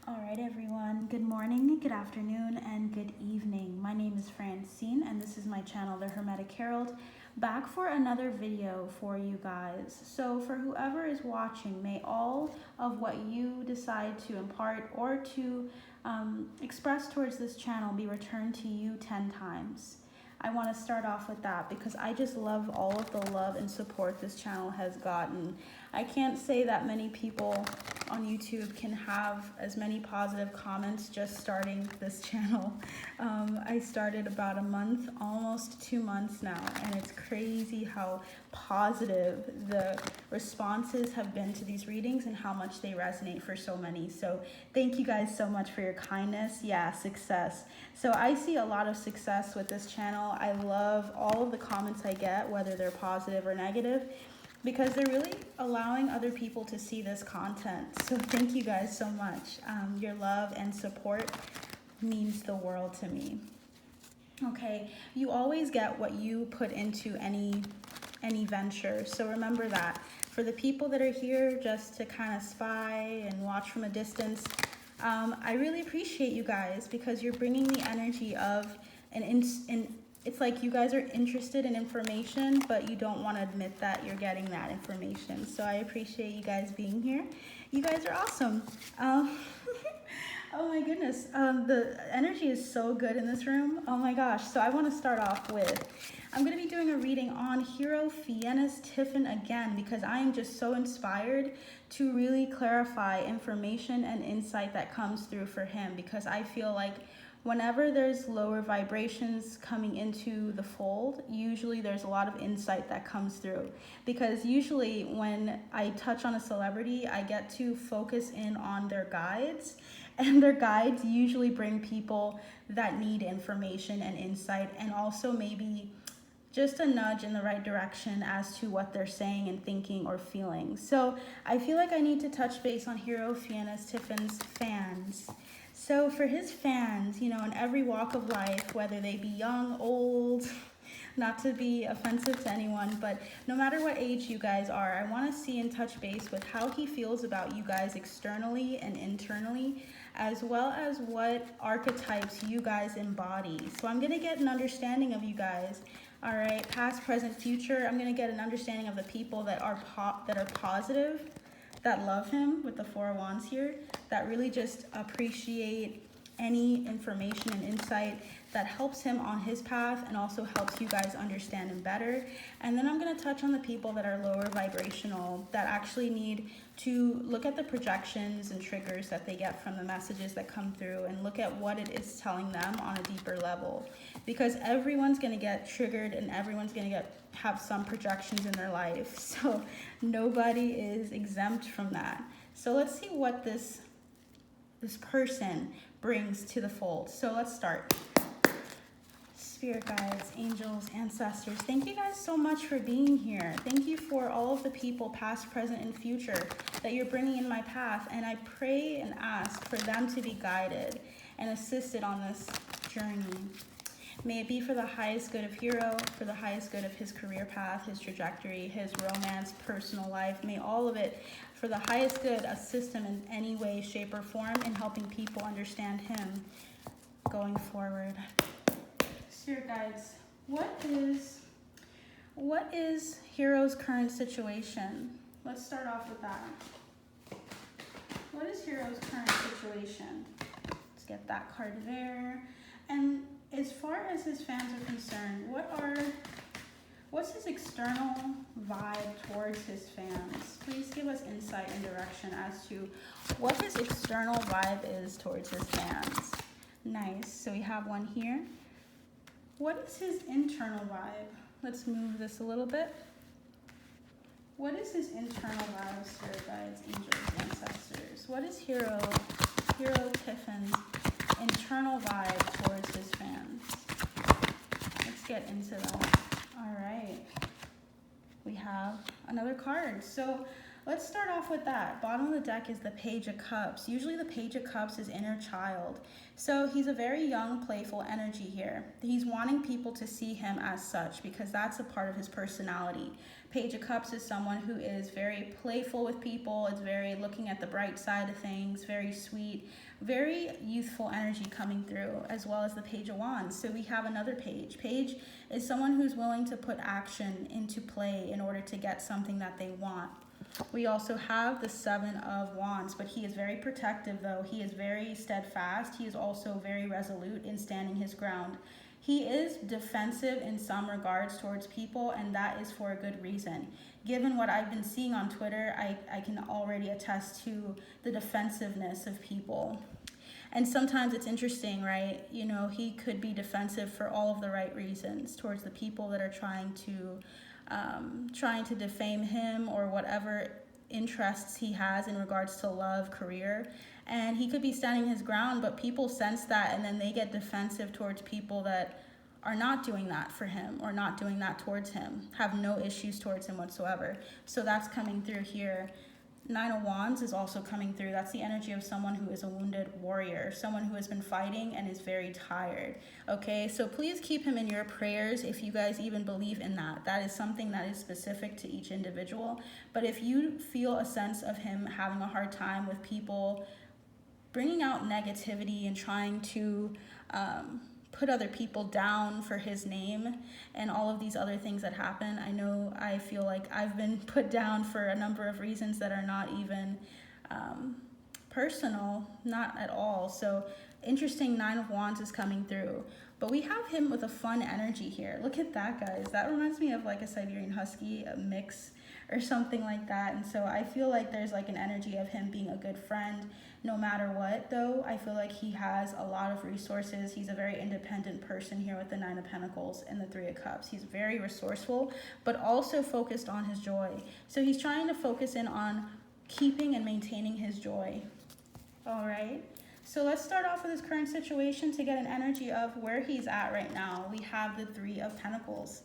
All right, everyone. Good morning, good afternoon, and good evening. My name is Francine, and this is my channel, the Hermetic Herald, back for another video for you guys. So for whoever is watching, may all of what you decide to impart or to express towards this channel be returned to you 10 times. I want to start off with that because I just love all of the love and support this channel has gotten. I can't say that many people on YouTube can have as many positive comments just starting this channel. I started about a month, almost 2 months now, and it's crazy how positive the responses have been to these readings and how much they resonate for so many. So thank you guys so much for your kindness. Yeah, success. So I see a lot of success with this channel. I love all of the comments I get, whether they're positive or negative, because they're really allowing other people to see this content. So thank you guys so much. Your love and support means the world to me. Okay, you always get what you put into any venture. So remember that. For the people that are here just to kind of spy and watch from a distance, I really appreciate you guys because you're bringing the energy of it's like you guys are interested in information, but you don't want to admit that you're getting that information. So I appreciate you guys being here. You guys are awesome. Oh my goodness, the energy is so good in this room. Oh my gosh. So I want to start off with, I'm going to be doing a reading on Hero Fiennes Tiffin again because I am just so inspired to really clarify information and insight that comes through for him, because I feel like whenever there's lower vibrations coming into the fold, usually there's a lot of insight that comes through. Because usually when I touch on a celebrity, I get to focus in on their guides, and their guides usually bring people that need information and insight, and also maybe just a nudge in the right direction as to what they're saying and thinking or feeling. So I feel like I need to touch base on Hero Fiennes Tiffin's fans. So for his fans, you know, in every walk of life, whether they be young, old, not to be offensive to anyone, but no matter what age you guys are, I want to see and touch base with how he feels about you guys externally and internally, as well as what archetypes you guys embody. So I'm going to get an understanding of you guys. All right, past, present, future. I'm going to get an understanding of the people that are positive, that love him with the Four of Wands here, that really just appreciate any information and insight that helps him on his path and also helps you guys understand him better. And then I'm going to touch on the people that are lower vibrational, that actually need to look at the projections and triggers that they get from the messages that come through and look at what it is telling them on a deeper level. Because everyone's going to get triggered and everyone's going to have some projections in their life. So nobody is exempt from that. So let's see what this person brings to the fold. So let's start. Spirit guides, angels, ancestors, thank you guys so much for being here. Thank you for all of the people, past, present, and future, that you're bringing in my path. And I pray and ask for them to be guided and assisted on this journey. May it be for the highest good of Hero, for the highest good of his career path, his trajectory, his romance, personal life. May all of it, for the highest good, assist him in any way, shape, or form in helping people understand him going forward. Spirit guides, what is Hero's current situation? Let's start off with that. What is Hero's current situation? Let's get that card there. And as far as his fans are concerned, what's his external vibe towards his fans? Please give us insight and direction as to what his external vibe is towards his fans. Nice. So we have one here. What is his internal vibe? Let's move this a little bit. What is his internal vibe, spirit guides, angels, ancestors? What is Hero Tiffin's internal vibe towards his fans? Let's get into that. All right. We have another card. So let's start off with that. Bottom of the deck is the Page of Cups. Usually the Page of Cups is inner child. So he's a very young, playful energy here. He's wanting people to see him as such because that's a part of his personality. Page of Cups is someone who is very playful with people. It's very looking at the bright side of things, very sweet, very youthful energy coming through, as well as the Page of Wands. So we have another Page. Page is someone who's willing to put action into play in order to get something that they want. We also have the Seven of Wands, but he is very protective though. He is very steadfast. He is also very resolute in standing his ground. He is defensive in some regards towards people, and that is for a good reason. Given what I've been seeing on Twitter, I can already attest to the defensiveness of people. And sometimes it's interesting, right? You know, he could be defensive for all of the right reasons towards the people that are trying to defame him or whatever interests he has in regards to love, career. And he could be standing his ground, but people sense that and then they get defensive towards people that are not doing that for him or not doing that towards him, have no issues towards him whatsoever. So that's coming through here. Nine of Wands is also coming through. That's the energy of someone who is a wounded warrior, someone who has been fighting and is very tired. Okay, so please keep him in your prayers if you guys even believe in that. That is something that is specific to each individual. But if you feel a sense of him having a hard time with people bringing out negativity and trying to put other people down for his name and all of these other things that happen. I feel like I've been put down for a number of reasons that are not even personal, not at all. So interesting, Nine of Wands is coming through. But we have him with a fun energy here. Look at that, guys. That reminds me of like a Siberian Husky, a mix or something like that. And so I feel like there's like an energy of him being a good friend. No matter what, though, I feel like he has a lot of resources. He's a very independent person here with the Nine of Pentacles and the Three of Cups. He's very resourceful, but also focused on his joy. So he's trying to focus in on keeping and maintaining his joy. All right. So let's start off with his current situation to get an energy of where he's at right now. We have the Three of Pentacles.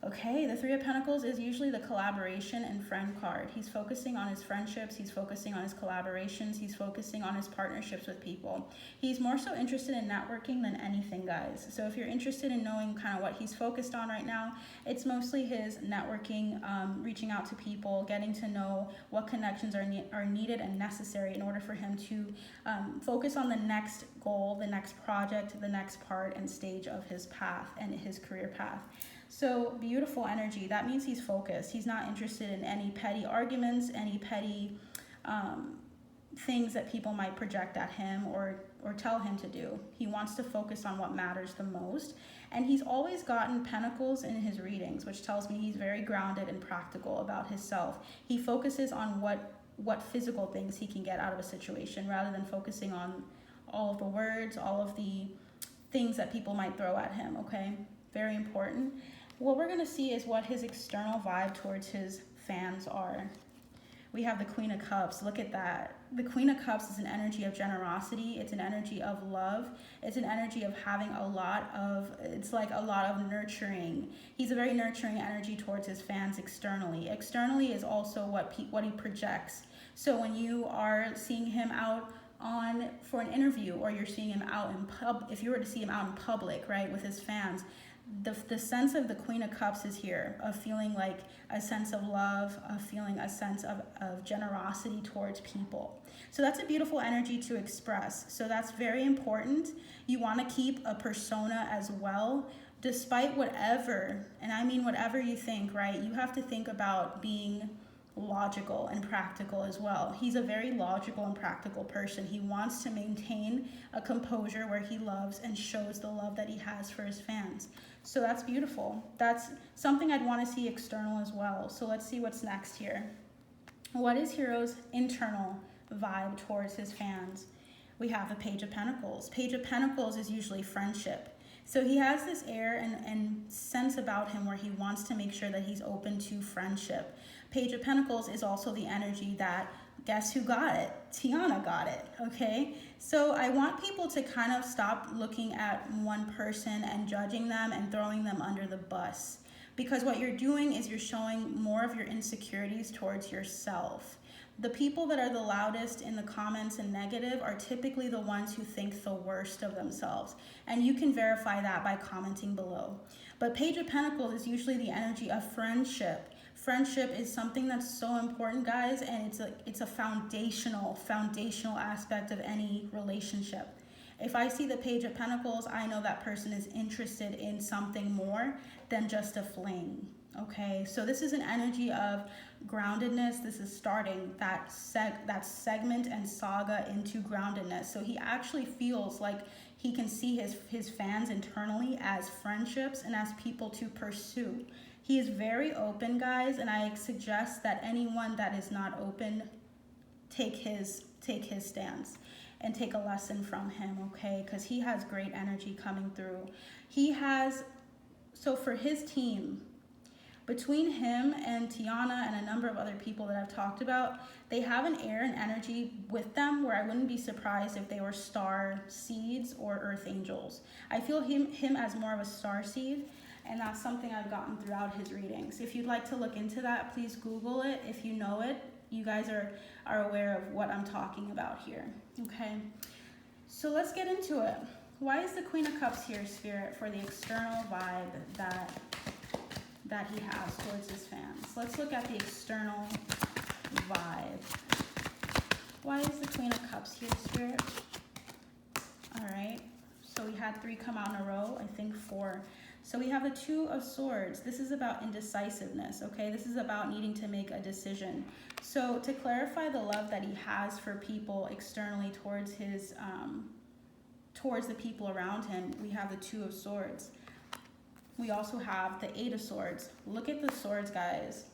Okay, the Three of Pentacles is usually the collaboration and friend card. He's focusing on his friendships, he's focusing on his collaborations, he's focusing on his partnerships with people. He's more so interested in networking than anything, guys. So if you're interested in knowing kind of what he's focused on right now, it's mostly his networking, reaching out to people, getting to know what connections are needed and necessary in order for him to focus on the next goal, the next project, the next part and stage of his path and his career path. So beautiful energy. That means he's focused. He's not interested in any petty arguments, any petty things that people might project at him or tell him to do. He wants to focus on what matters the most. And he's always gotten pentacles in his readings, which tells me he's very grounded and practical about himself. He focuses on what physical things he can get out of a situation rather than focusing on all of the words, all of the things that people might throw at him, okay? Very important. What we're going to see is what his external vibe towards his fans are. We have the Queen of Cups. Look at that. The Queen of Cups is an energy of generosity. It's an energy of love. It's an energy of having it's like a lot of nurturing. He's a very nurturing energy towards his fans externally. Externally is also what he projects. So when you are seeing him out for an interview, or you're seeing him out if you were to see him out in public, right, with his fans, the sense of the Queen of Cups is here, of feeling like a sense of love, of feeling a sense of generosity towards people. So that's a beautiful energy to express. So that's very important. You want to keep a persona as well, despite whatever, and I mean whatever you think, right? You have to think about being logical and practical as well. He's a very logical and practical person. He wants to maintain a composure where he loves and shows the love that he has for his fans. So that's beautiful. That's something I'd want to see external as well. So let's see what's next here. What is Hero's internal vibe towards his fans? We have the Page of Pentacles. Page of Pentacles is usually friendship. So he has this air and sense about him where he wants to make sure that he's open to friendship. Page of Pentacles is also the energy that, guess who got it? Tiana got it, okay? So I want people to kind of stop looking at one person and judging them and throwing them under the bus. because what you're doing is you're showing more of your insecurities towards yourself. The people that are the loudest in the comments and negative are typically the ones who think the worst of themselves. And you can verify that by commenting below. But Page of Pentacles is usually the energy of friendship. Friendship is something that's so important, guys, and it's a foundational aspect of any relationship. If I see the Page of Pentacles, I know that person is interested in something more than just a fling. Okay, so this is an energy of groundedness. This is starting that segment and saga into groundedness. So he actually feels like he can see his fans internally as friendships and as people to pursue. He is very open, guys, and I suggest that anyone that is not open take his stance and take a lesson from him, okay? Because he has great energy coming through. So for his team, between him and Tiana and a number of other people that I've talked about, they have an air and energy with them where I wouldn't be surprised if they were star seeds or earth angels. I feel him as more of a star seed, and that's something I've gotten throughout his readings. If you'd like to look into that, please Google it. If you know it, you guys are aware of what I'm talking about here, okay? So let's get into it. Why is the Queen of Cups here, Spirit, for the external vibe that he has towards his fans? Let's look at the external vibe. Why is the Queen of Cups here, Spirit? All right, so we had 3 come out in a row, I think 4. So we have the 2 of Swords. This is about indecisiveness, okay? This is about needing to make a decision. So to clarify the love that he has for people externally towards towards the people around him, we have the 2 of Swords. We also have the 8 of Swords. Look at the swords, guys.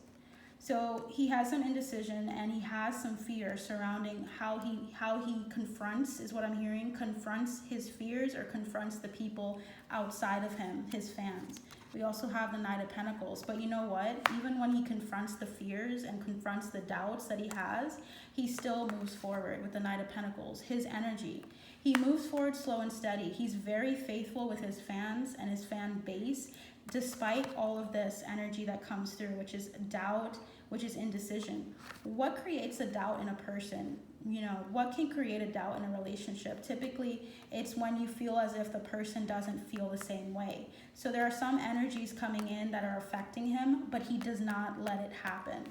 So he has some indecision and he has some fear surrounding how he confronts, is what I'm hearing, confronts his fears or confronts the people outside of him, his fans. We also have the Knight of Pentacles. But you know what? Even when he confronts the fears and confronts the doubts that he has, he still moves forward with the Knight of Pentacles. His energy. He moves forward slow and steady. He's very faithful with his fans and his fan base, despite all of this energy that comes through, which is doubt, which is indecision. What creates a doubt in a person? You know, what can create a doubt in a relationship? Typically, it's when you feel as if the person doesn't feel the same way. So there are some energies coming in that are affecting him, but he does not let it happen.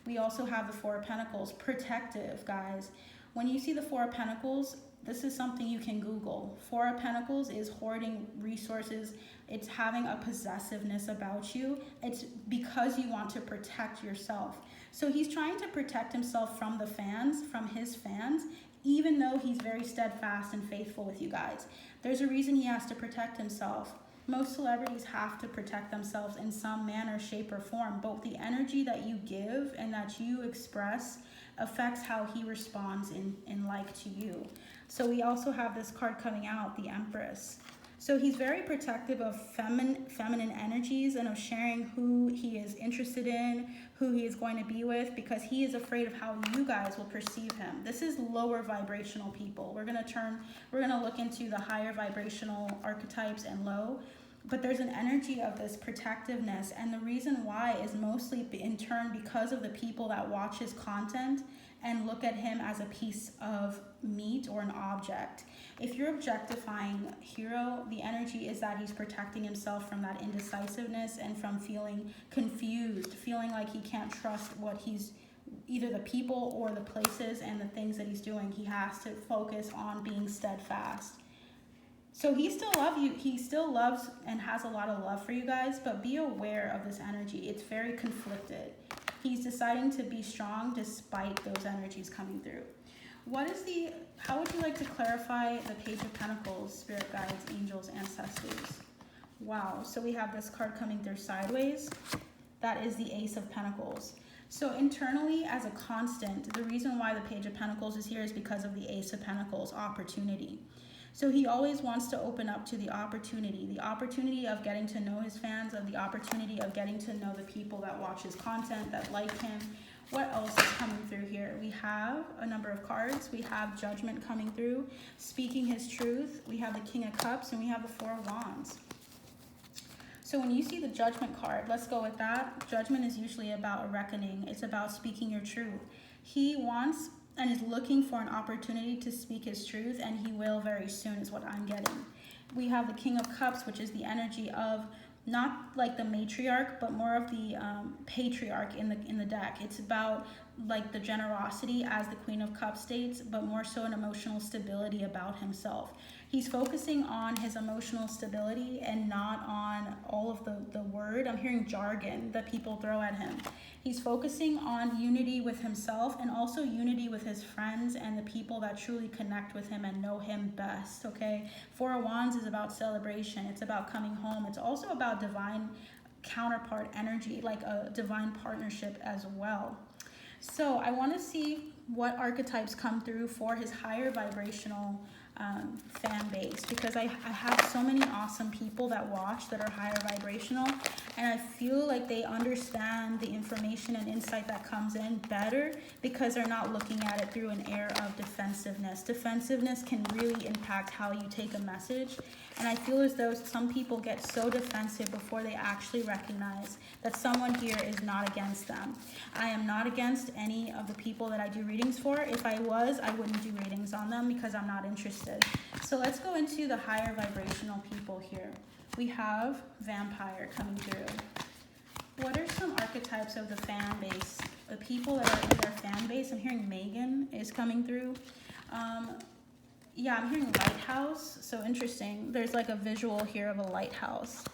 We also have the 4 of Pentacles, protective, guys. When you see the 4 of Pentacles, this is something you can Google. 4 of Pentacles is hoarding resources. It's having a possessiveness about you. It's because you want to protect yourself. So he's trying to protect himself from the fans, from his fans, even though he's very steadfast and faithful with you guys. There's a reason he has to protect himself. Most celebrities have to protect themselves in some manner, shape, or form. Both the energy that you give and that you express affects how he responds in like to you. So we also have this card coming out, the Empress. So he's very protective of feminine energies and of sharing who he is interested in, who he is going to be with, because he is afraid of how you guys will perceive him. This is lower vibrational people. We're gonna look into the higher vibrational archetypes and low, but there's an energy of this protectiveness, and the reason why is mostly in turn because of the people that watch his content and look at him as a piece of meat or an object. If you're objectifying Hero, the energy is that he's protecting himself from that indecisiveness and from feeling confused, feeling like he can't trust what he's, either the people or the places and the things that he's doing. He has to focus on being steadfast. So he still loves you. He still loves and has a lot of love for you guys, but be aware of this energy. It's very conflicted. He's deciding to be strong despite those energies coming through. How would you like to clarify the Page of Pentacles, spirit guides, angels, ancestors? Wow, so we have this card coming through sideways. That is the Ace of Pentacles. So internally, as a constant, the reason why the Page of Pentacles is here is because of the Ace of Pentacles, opportunity. So he always wants to open up to the opportunity of getting to know his fans, of the opportunity of getting to know the people that watch his content, that like him. What else is coming through here? We have a number of cards. We have Judgment coming through, speaking his truth. We have the King of Cups, and we have the 4 of Wands. So when you see the Judgment card, let's go with that. Judgment is usually about a reckoning. It's about speaking your truth. He wants and is looking for an opportunity to speak his truth, and he will very soon is what I'm getting. We have the King of Cups, which is the energy of not like the matriarch, but more of the patriarch in the deck. It's about like the generosity, as the Queen of Cups states, but more so an emotional stability about himself. He's focusing on his emotional stability and not on all of the word. I'm hearing jargon that people throw at him. He's focusing on unity with himself and also unity with his friends and the people that truly connect with him and know him best, okay? Four of Wands is about celebration. It's about coming home. It's also about divine counterpart energy, like a divine partnership as well. So I want to see what archetypes come through for his higher vibrational fan base, because I have so many awesome people that watch that are higher vibrational, and I feel like they understand the information and insight that comes in better because they're not looking at it through an air of defensiveness. Defensiveness can really impact how you take a message, and I feel as though some people get so defensive before they actually recognize that someone here is not against them. I am not against any of the people that I do readings for. If I was, I wouldn't do readings on them because I'm not interested. So let's go into the higher vibrational people here. We have Vampire coming through. What are some archetypes of the fan base? The people that are in their fan base. I'm hearing Megan is coming through. Yeah, I'm hearing lighthouse. So interesting. There's like a visual here of a lighthouse.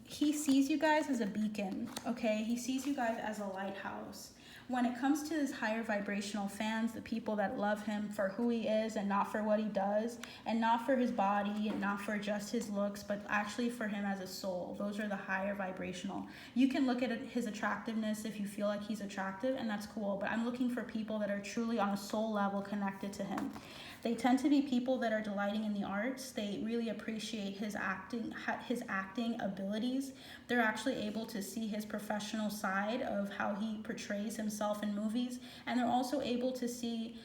He sees you guys as a beacon, okay? He sees you guys as a lighthouse. When it comes to his higher vibrational fans, the people that love him for who he is and not for what he does, and not for his body and not for just his looks, but actually for him as a soul, those are the higher vibrational. You can look at his attractiveness if you feel like he's attractive, and that's cool, but I'm looking for people that are truly on a soul level connected to him. They tend to be people that are delighting in the arts. They really appreciate his acting abilities. They're actually able to see his professional side of how he portrays himself in movies. And they're also able to see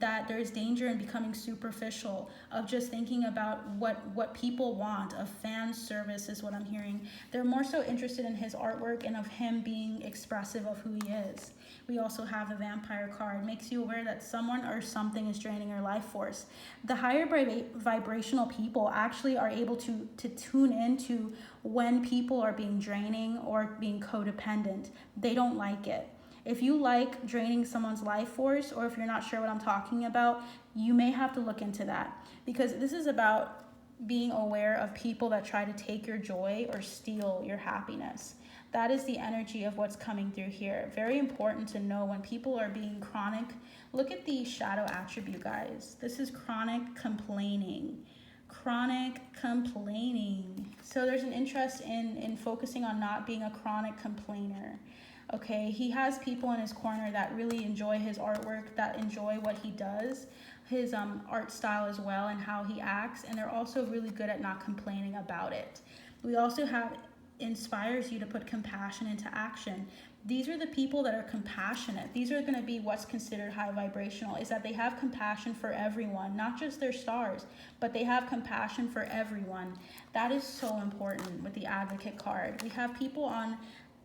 that there's danger in becoming superficial, of just thinking about what people want. A fan service is what I'm hearing. They're more so interested in his artwork and of him being expressive of who he is. We also have the Vampire card. Makes you aware that someone or something is draining your life force. The higher vibrational people actually are able to tune into when people are being draining or being codependent. They don't like it. If you like draining someone's life force, or if you're not sure what I'm talking about, you may have to look into that, because this is about being aware of people that try to take your joy or steal your happiness. That is the energy of what's coming through here. Very important to know when people are being chronic. Look at the shadow attribute, guys. This is chronic complaining. Chronic complaining. So there's an interest in focusing on not being a chronic complainer. Okay, he has people in his corner that really enjoy his artwork, that enjoy what he does, his art style as well, and how he acts, and they're also really good at not complaining about it. We also have inspires you to put compassion into action. These are the people that are compassionate. These are going to be what's considered high vibrational, is that they have compassion for everyone, not just their stars, but they have compassion for everyone. That is so important with the Advocate card. We have people on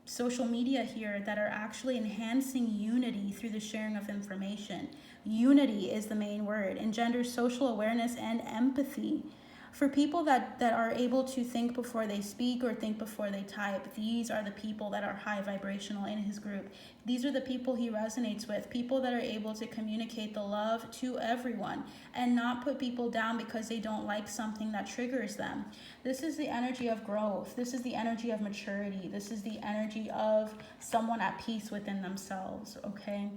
social media here that are actually enhancing unity through the sharing of information. Unity is the main word. Engenders social awareness and empathy. For people that are able to think before they speak or think before they type, these are the people that are high vibrational in his group. These are the people he resonates with, people that are able to communicate the love to everyone and not put people down because they don't like something that triggers them. This is the energy of growth. This is the energy of maturity. This is the energy of someone at peace within themselves, okay?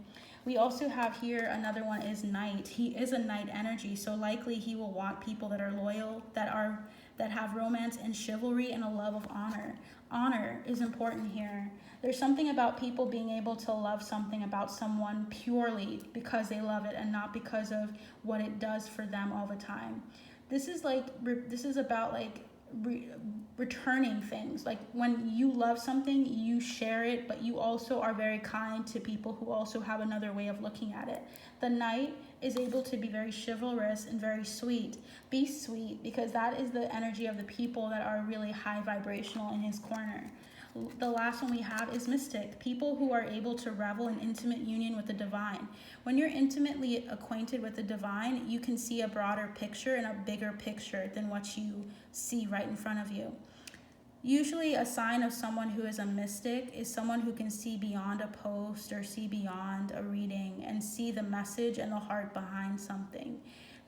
We also have here, another one is Knight. He is a Knight energy, so likely he will want people that are loyal, that have romance and chivalry and a love of honor. Honor is important here. There's something about people being able to love something about someone purely because they love it and not because of what it does for them all the time. This is about like returning things. Like when you love something, you share it, but you also are very kind to people who also have another way of looking at it. The Knight is able to be very chivalrous and very sweet. Be sweet, because that is the energy of the people that are really high vibrational in his corner. The last one we have is Mystic, people who are able to revel in intimate union with the divine. When you're intimately acquainted with the divine, you can see a broader picture and a bigger picture than what you see right in front of you. Usually a sign of someone who is a mystic is someone who can see beyond a post or see beyond a reading and see the message and the heart behind something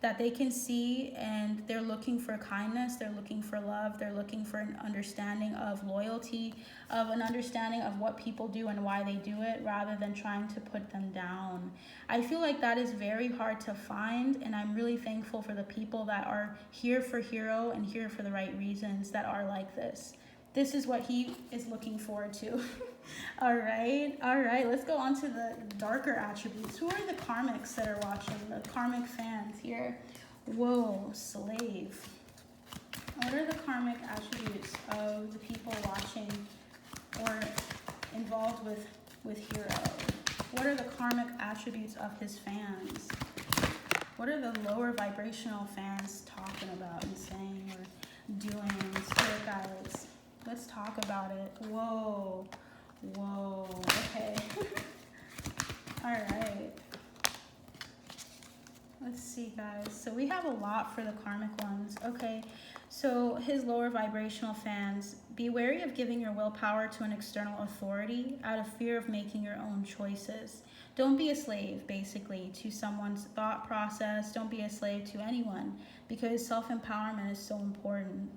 that they can see, and they're looking for kindness, they're looking for love, they're looking for an understanding of loyalty, of an understanding of what people do and why they do it, rather than trying to put them down. I feel like that is very hard to find, and I'm really thankful for the people that are here for hero and here for the right reasons that are like this. This is what he is looking forward to. All right, let's go on to the darker attributes. Who are the karmics that are watching, the karmic fans here? Whoa, slave. What are the karmic attributes of the people watching or involved with hero? What are the karmic attributes of his fans? What are the lower vibrational fans talking about and saying or doing? Spirit guides. Let's talk about it. Whoa. Okay. All right. Let's see, guys. So we have a lot for the karmic ones. Okay. So his lower vibrational fans, be wary of giving your willpower to an external authority out of fear of making your own choices. Don't be a slave, basically, to someone's thought process. Don't be a slave to anyone, because self-empowerment is so important.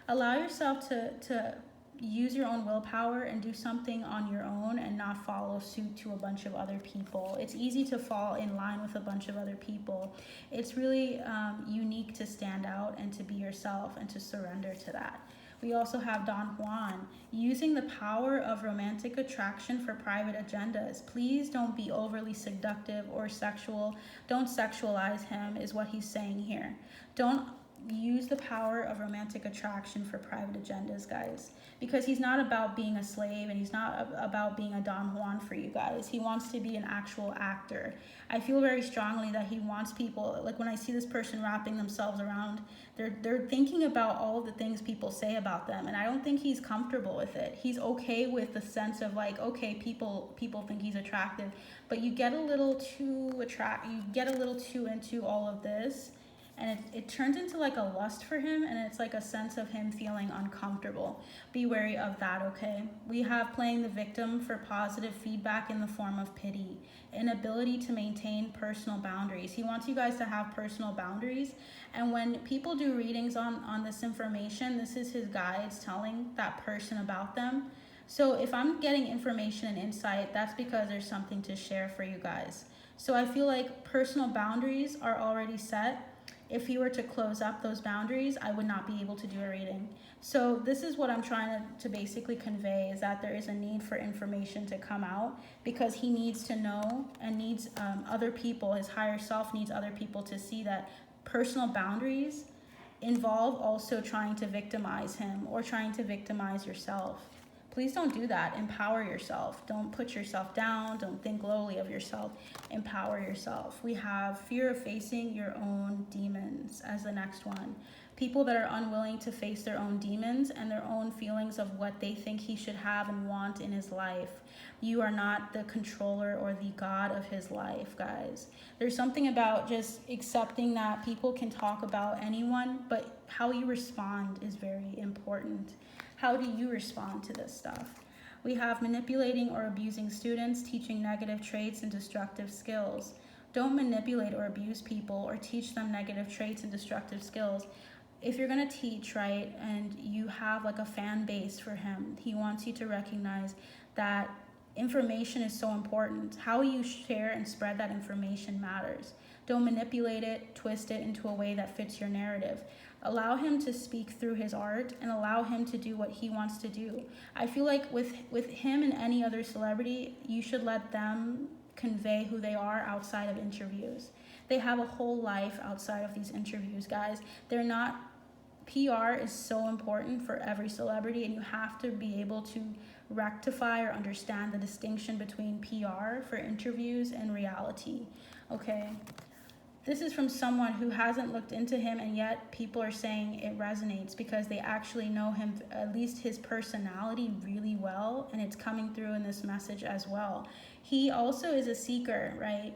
Allow yourself to use your own willpower and do something on your own and not follow suit to a bunch of other people. It's easy to fall in line with a bunch of other people. It's really unique to stand out and to be yourself and to surrender to that. We also have Don Juan, using the power of romantic attraction for private agendas. Please don't be overly seductive or sexual. Don't sexualize him, is what he's saying here. Don't use the power of romantic attraction for private agendas, guys, because he's not about being a slave, and he's not about being a Don Juan for you guys. He wants to be an actual actor. I feel very strongly that he wants people, like when I see this person wrapping themselves around, they're thinking about all of the things people say about them, and I don't think he's comfortable with it. He's okay with the sense of like, okay, people think he's attractive, but you get a little too into all of this, and it turns into like a lust for him, and it's like a sense of him feeling uncomfortable. Be wary of that, okay? We have playing the victim for positive feedback in the form of pity, inability to maintain personal boundaries. He wants you guys to have personal boundaries, and when people do readings on this information, this is his guides telling that person about them. So if I'm getting information and insight, that's because there's something to share for you guys. So I feel like personal boundaries are already set. If he were to close up those boundaries, I would not be able to do a reading. So this is what I'm trying to basically convey, is that there is a need for information to come out, because he needs to know and needs other people, his higher self needs other people to see that personal boundaries involve also trying to victimize him or trying to victimize yourself. Please don't do that. Empower yourself. Don't put yourself down. Don't think lowly of yourself. Empower yourself. We have fear of facing your own demons as the next one. People that are unwilling to face their own demons and their own feelings of what they think he should have and want in his life. You are not the controller or the god of his life, guys. There's something about just accepting that people can talk about anyone, but how you respond is very important. How do you respond to this stuff? We have manipulating or abusing students, teaching negative traits and destructive skills. Don't manipulate or abuse people or teach them negative traits and destructive skills. If you're going to teach, right, and you have like a fan base for him, he wants you to recognize that information is so important. How you share and spread that information matters. Don't manipulate it, twist it into a way that fits your narrative. Allow him to speak through his art and allow him to do what he wants to do. I feel like with him and any other celebrity, you should let them convey who they are outside of interviews. They have a whole life outside of these interviews, guys. They're not PR is so important for every celebrity, and you have to be able to rectify or understand the distinction between PR for interviews and reality. Okay, this is from someone who hasn't looked into him, and yet people are saying it resonates because they actually know him, at least his personality, really well, and it's coming through in this message as well. He also is a seeker, right?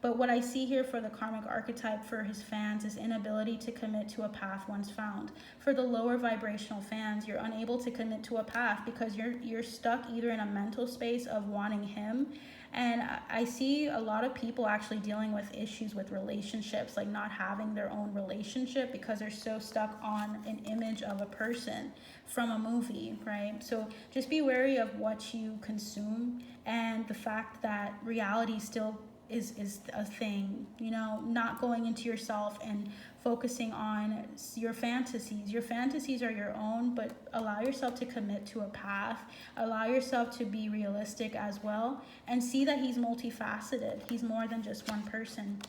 But what I see here for the karmic archetype for his fans is inability to commit to a path once found. For the lower vibrational fans, you're unable to commit to a path because you're stuck either in a mental space of wanting him. And I see a lot of people actually dealing with issues with relationships, like not having their own relationship because they're so stuck on an image of a person from a movie, right? So just be wary of what you consume and the fact that reality still is a thing, you know, not going into yourself and focusing on your fantasies. Your fantasies are your own, but allow yourself to commit to a path. Allow yourself to be realistic as well, and see that he's multifaceted. He's more than just one person.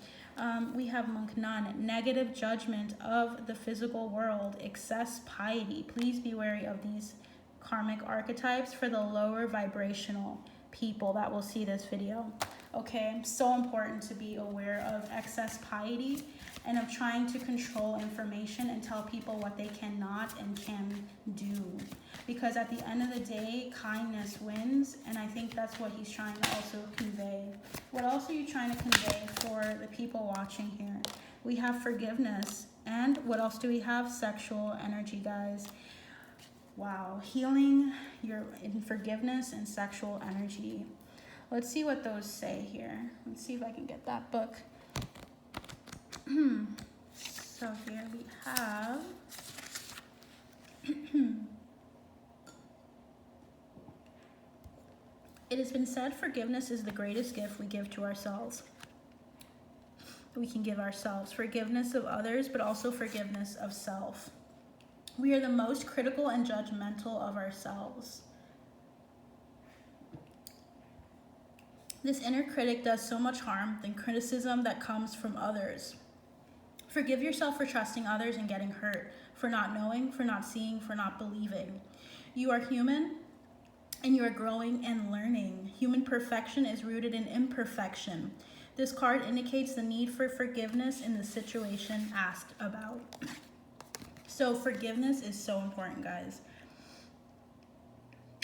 We have monk nun, negative judgment of the physical world, excess piety. Please be wary of these karmic archetypes for the lower vibrational people that will see this video. Okay, so important to be aware of excess piety and of trying to control information and tell people what they cannot and can do. Because at the end of the day, kindness wins, and I think that's what he's trying to also convey. What else are you trying to convey for the people watching here? We have forgiveness, and what else do we have? Sexual energy, guys. Wow, healing your in forgiveness and sexual energy. Let's see what those say here. Let's see if I can get that book. So here we have it has been said forgiveness is the greatest gift we give to ourselves. We can give ourselves forgiveness of others, but also forgiveness of self. We are the most critical and judgmental of ourselves. This inner critic does so much harm than criticism that comes from others. Forgive yourself for trusting others and getting hurt, for not knowing, for not seeing, for not believing. You are human, and you are growing and learning. Human perfection is rooted in imperfection. This card indicates the need for forgiveness in the situation asked about. So forgiveness is so important, guys.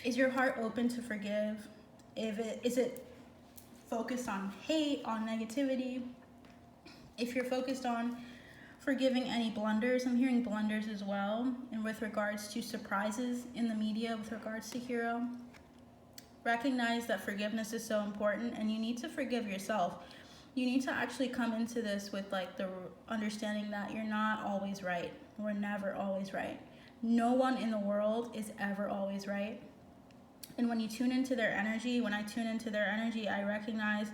Is your heart open to forgive? Is it focused on hate, on negativity? If you're focused on forgiving any blunders, I'm hearing blunders as well, and with regards to surprises in the media, with regards to Hero, recognize that forgiveness is so important, and you need to forgive yourself. You need to actually come into this with like the understanding that you're not always right. We're never always right. No one in the world is ever always right. And when you tune into their energy, when I tune into their energy, I recognize,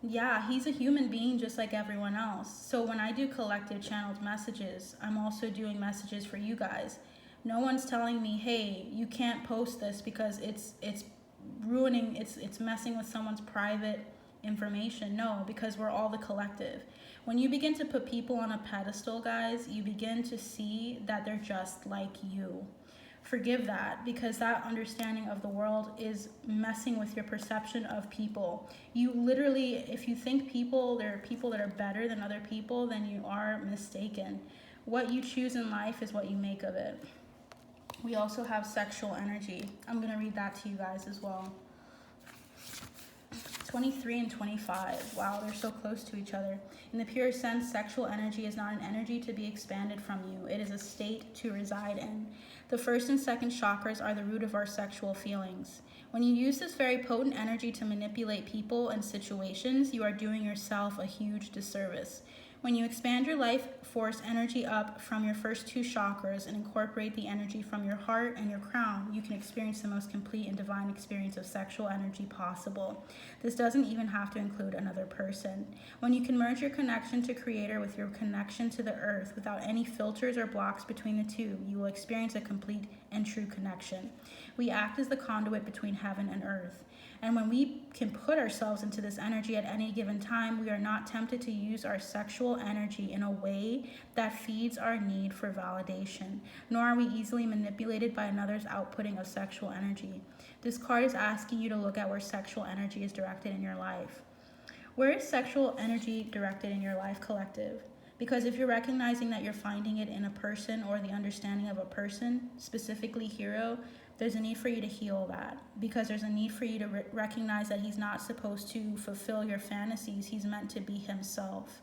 yeah, he's a human being just like everyone else. So when I do collective channeled messages, I'm also doing messages for you guys. No one's telling me, hey, you can't post this because it's ruining, it's messing with someone's private information. No, because we're all the collective. When you begin to put people on a pedestal, guys, you begin to see that they're just like you. Forgive that, because that understanding of the world is messing with your perception of people. You literally, if you think there are people that are better than other people, then you are mistaken. What you choose in life is what you make of it. We also have sexual energy. I'm going to read that to you guys as well. 23 and 25. Wow, they're so close to each other. In the pure sense, sexual energy is not an energy to be expanded from you. It is a state to reside in. The first and second chakras are the root of our sexual feelings. When you use this very potent energy to manipulate people and situations, you are doing yourself a huge disservice. When you expand your life force energy up from your first two chakras and incorporate the energy from your heart and your crown, you can experience the most complete and divine experience of sexual energy possible. This doesn't even have to include another person. When you can merge your connection to Creator with your connection to the earth without any filters or blocks between the two, you will experience a complete and true connection. We act as the conduit between heaven and earth. And when we can put ourselves into this energy at any given time, we are not tempted to use our sexual sexual energy in a way that feeds our need for validation, nor are we easily manipulated by another's outputting of sexual energy. This card is asking you to look at where sexual energy is directed in your life. Where is sexual energy directed in your life, collective? Because if you're recognizing that you're finding it in a person or the understanding of a person, specifically hero, there's a need for you to heal that, because there's a need for you to recognize that he's not supposed to fulfill your fantasies. He's meant to be himself.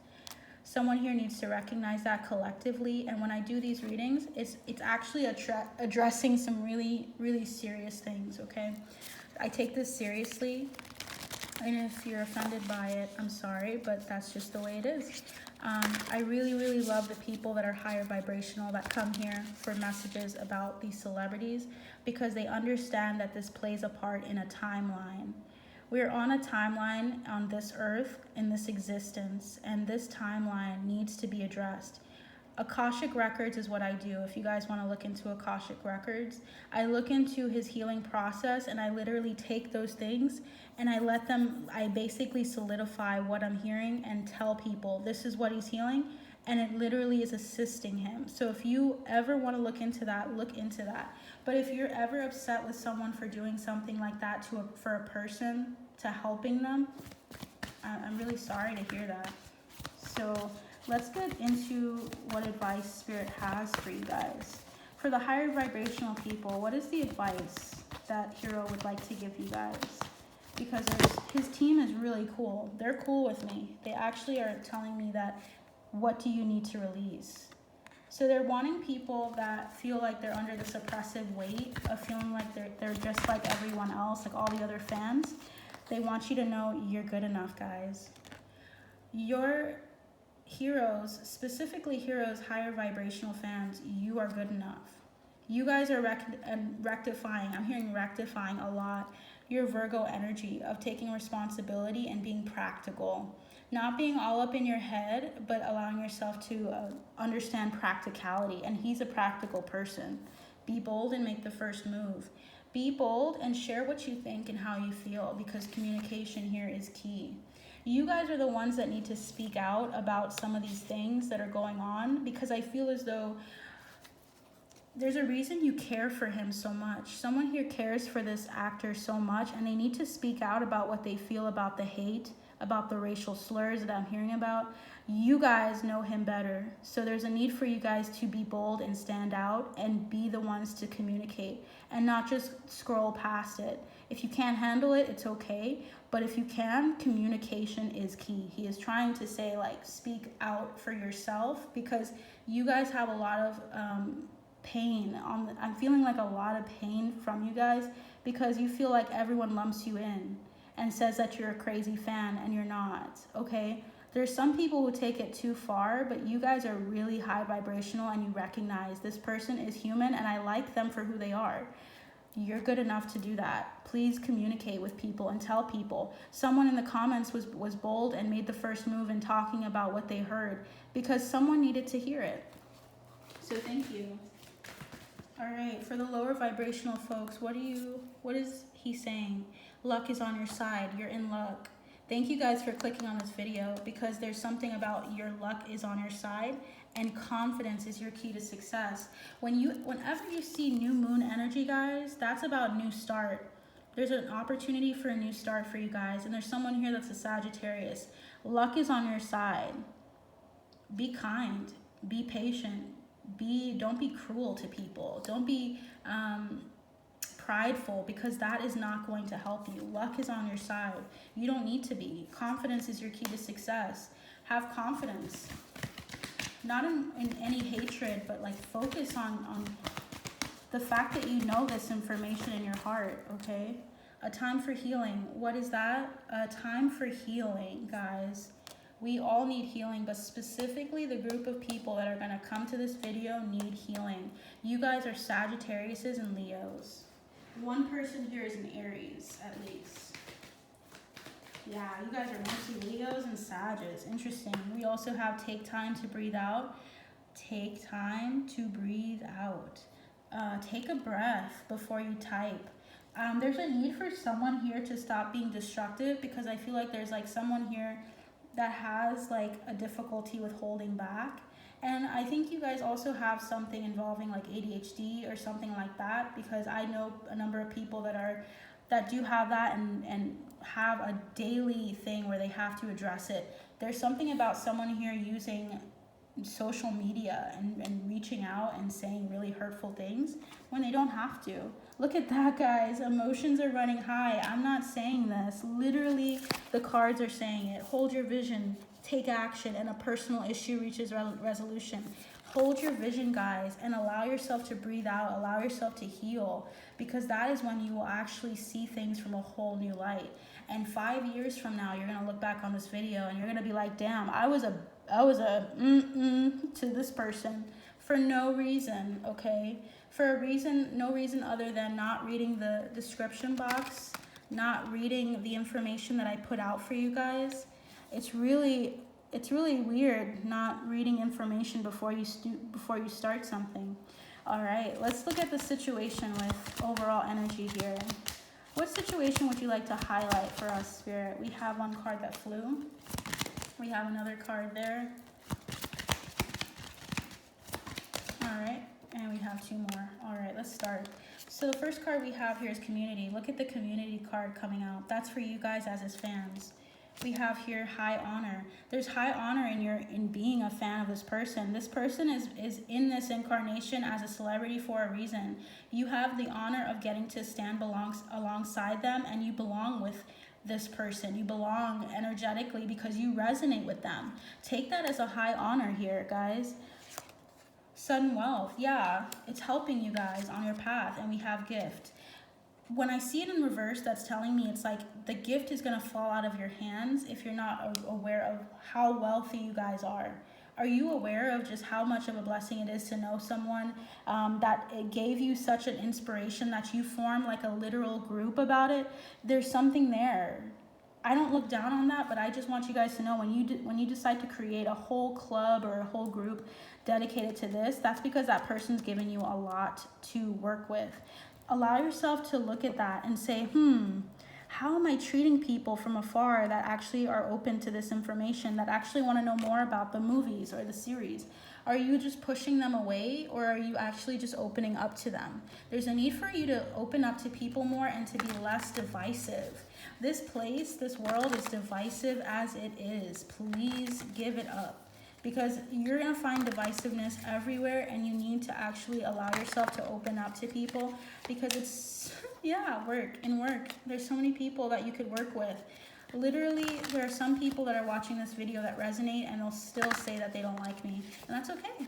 Someone here needs to recognize that collectively. And when I do these readings, it's actually addressing some really, really serious things, okay? I take this seriously. And if you're offended by it, I'm sorry, but that's just the way it is. I really, really love the people that are higher vibrational that come here for messages about these celebrities, because they understand that this plays a part in a timeline. We're on a timeline on this earth, in this existence, and this timeline needs to be addressed. Akashic Records is what I do. If you guys want to look into Akashic Records, I look into his healing process, and I literally take those things and I basically solidify what I'm hearing and tell people this is what he's healing, and it literally is assisting him. So if you ever want to look into that, look into that. But if you're ever upset with someone for doing something like that for a person, to helping them, I'm really sorry to hear that. So let's get into what advice Spirit has for you guys. For the higher vibrational people, what is the advice that Hero would like to give you guys? Because his team is really cool. They're cool with me. They actually are telling me that, what do you need to release? So they're wanting people that feel like they're under this oppressive weight of feeling like they're just like everyone else, like all the other fans. They want you to know you're good enough, guys. Your heroes, specifically heroes, higher vibrational fans, you are good enough. You guys are rectifying. I'm hearing rectifying a lot. Your Virgo energy of taking responsibility and being practical. Not being all up in your head, but allowing yourself to understand practicality. And he's a practical person. Be bold and make the first move. Be bold and share what you think and how you feel, because communication here is key. You guys are the ones that need to speak out about some of these things that are going on, because I feel as though there's a reason you care for him so much. Someone here cares for this actor so much, and they need to speak out about what they feel about the hate, about the racial slurs that I'm hearing about. You guys know him better. So there's a need for you guys to be bold and stand out and be the ones to communicate and not just scroll past it. If you can't handle it, it's okay. But if you can, communication is key. He is trying to say, like, speak out for yourself, because you guys have a lot of pain. I'm feeling like a lot of pain from you guys, because you feel like everyone lumps you in and says that you're a crazy fan, and you're not, okay? There's some people who take it too far, but you guys are really high vibrational, and you recognize this person is human and I like them for who they are. You're good enough to do that. Please communicate with people and tell people. Someone in the comments was bold and made the first move in talking about what they heard, because someone needed to hear it. So thank you. All right, for the lower vibrational folks, what is he saying? Luck is on your side. You're in luck. Thank you guys for clicking on this video, because there's something about your luck is on your side, and confidence is your key to success. Whenever you see new moon energy, guys, that's about new start. There's an opportunity for a new start for you guys, and there's someone here that's a Sagittarius. Luck is on your side. Be kind. Be patient. Don't be cruel to people. Don't be prideful, because that is not going to help you. Luck is on your side. You don't need to be. Confidence is your key to success. Have confidence. Not in any hatred, but like focus on the fact that you know this information in your heart, okay? A time for healing. What is that? A time for healing, guys. We all need healing, but specifically the group of people that are going to come to this video need healing. You guys are Sagittariuses and Leos. One person here is an Aries, at least. Yeah, you guys are mostly Leos and Sages. Interesting. We also have take time to breathe out. Take time to breathe out. Take a breath before you type. There's a need for someone here to stop being destructive, because I feel like there's like someone here that has like a difficulty with holding back. And I think you guys also have something involving like ADHD or something like that, because I know a number of people that do have that and have a daily thing where they have to address it. There's something about someone here using social media and reaching out and saying really hurtful things when they don't have to. Look at that, guys. Emotions are running high. I'm not saying this. Literally, the cards are saying it. Hold your vision, take action, and a personal issue reaches resolution. Hold your vision, guys, and allow yourself to breathe out. Allow yourself to heal, because that is when you will actually see things from a whole new light. And 5 years from now, you're going to look back on this video and you're going to be like, damn, I was a to this person for no reason, okay? For a reason, no reason other than not reading the description box, not reading the information that I put out for you guys. It's really weird not reading information before you start something. All right, let's look at the situation with overall energy here. What situation would you like to highlight for us, Spirit? We have one card that flew. We have another card there. All right, and we have two more. All right, let's start. So the first card we have here is community. Look at the community card coming out. That's for you guys as his fans. We have here high honor. There's high honor in being a fan of this person. This person is in this incarnation as a celebrity for a reason. You have the honor of getting to stand alongside them, and you belong with this person. You belong energetically because you resonate with them. Take that as a high honor here, guys. Sudden wealth, yeah, it's helping you guys on your path. And we have gift. When I see it in reverse, that's telling me it's like the gift is going to fall out of your hands if you're not aware of how wealthy you guys are. Are you aware of just how much of a blessing it is to know someone that it gave you such an inspiration that you form like a literal group about it? There's something there. I don't look down on that, but I just want you guys to know when you decide to create a whole club or a whole group dedicated to this, that's because that person's given you a lot to work with. Allow yourself to look at that and say, how am I treating people from afar that actually are open to this information, that actually want to know more about the movies or the series? Are you just pushing them away, or are you actually just opening up to them? There's a need for you to open up to people more and to be less divisive. This world is divisive as it is. Please give it up. Because you're going to find divisiveness everywhere, and you need to actually allow yourself to open up to people, because it's, work. There's so many people that you could work with. Literally, there are some people that are watching this video that resonate, and they'll still say that they don't like me. And that's okay.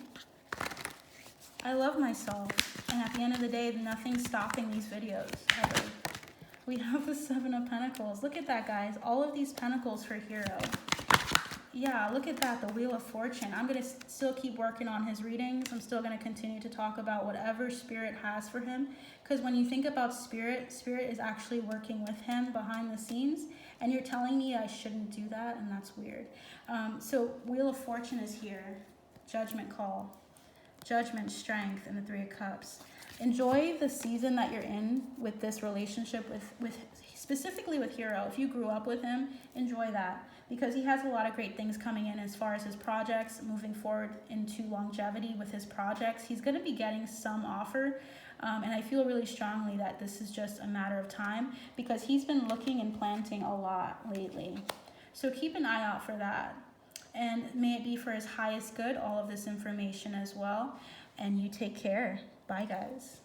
I love myself. And at the end of the day, nothing's stopping these videos, ever. We have the Seven of Pentacles. Look at that, guys. All of these pentacles for Hero. Yeah, look at that, the Wheel of Fortune. I'm going to still keep working on his readings. I'm still going to continue to talk about whatever Spirit has for him. Because when you think about Spirit, Spirit is actually working with him behind the scenes. And you're telling me I shouldn't do that, and that's weird. So Wheel of Fortune is here. Judgment call. Judgment, strength, and the Three of Cups. Enjoy the season that you're in with this relationship with specifically with Hero. If you grew up with him, enjoy that, because he has a lot of great things coming in as far as his projects, moving forward into longevity with his projects. He's going to be getting some offer, and I feel really strongly that this is just a matter of time, because he's been looking and planting a lot lately. So keep an eye out for that, and may it be for his highest good, all of this information as well. And you take care. Bye, guys.